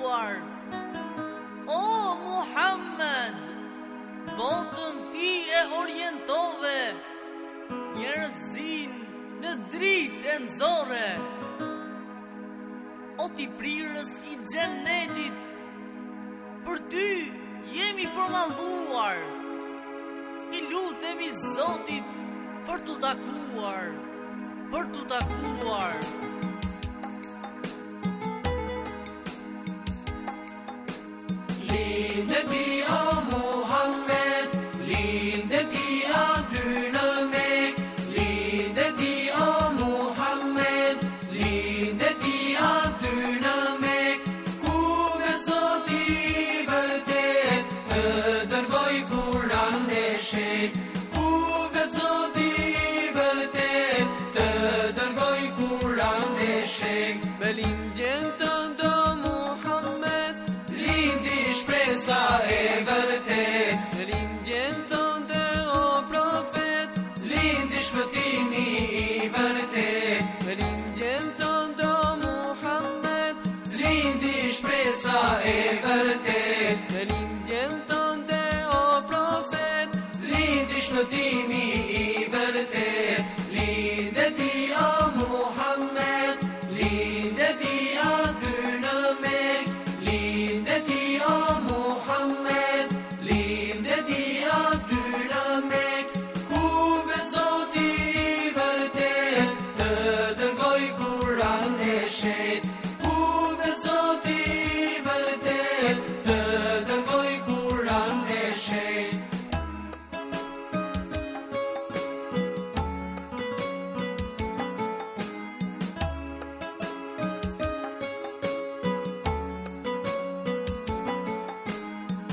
dërguar. O Muhammed, botën ti e orientove, njerëzin në dritë e nxorre. O ti prirës i xhenetit, për ty jemi përmallduar. I lutemi Zotit për t'u takuar, Lindeti o Muhammed, lindeti a ty në Mekë, lindeti o Muhammed, lindeti a ty në Mekë, ku ve Zoti i vërtet të dërgoi Kur'an e shet, ku ve Zoti i vërtet të dërgoi Kur'an e shet. Me lindjen tënde Muhammed, lindi shpresa e vërtet. Me lindjen tënde o profet, lindi shpëtimi i vërtet. Me lindjen tënde Muhammed, lindi shpresa e vërtet. Me lindjen tënde o profet, lindi shpëtimi i vërtet. Lindeti o Muhammed, lindeti a ty në Mekë, lindeti o Muhammed, lindeti a ty në Mekë, ku ve Zoti i vërtet të dërgoi Kur'an e shet, ku ve Zoti i vërtet të dërgoi Kur'an e shet.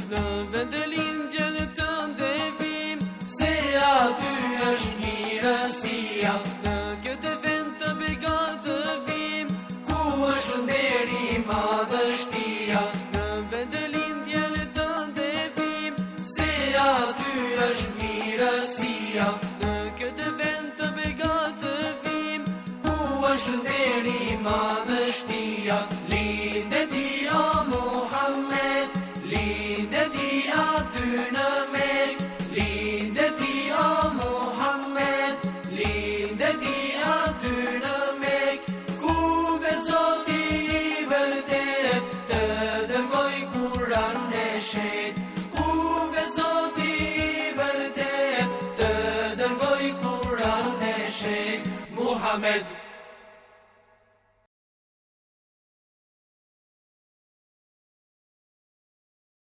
Në vend e lindjen tënde vim, se aty është mirësia. Në këtë vend të begat të vim, ku është nderi madhështia. Në vend e lindjen tënde vim, se aty është mirësia. Në këtë vend të begat të vim, ku është nderi madhështia. Lindeti o Muhammed, lindeti a ty në Mekë, lindeti o Muhammed, lindeti a ty në Mekë, ku ve Zoti i vërtet të dërgoi Kur'an e shet, ku ve Zoti i vërtet të dërgoi Kur'an e shet. Muhammed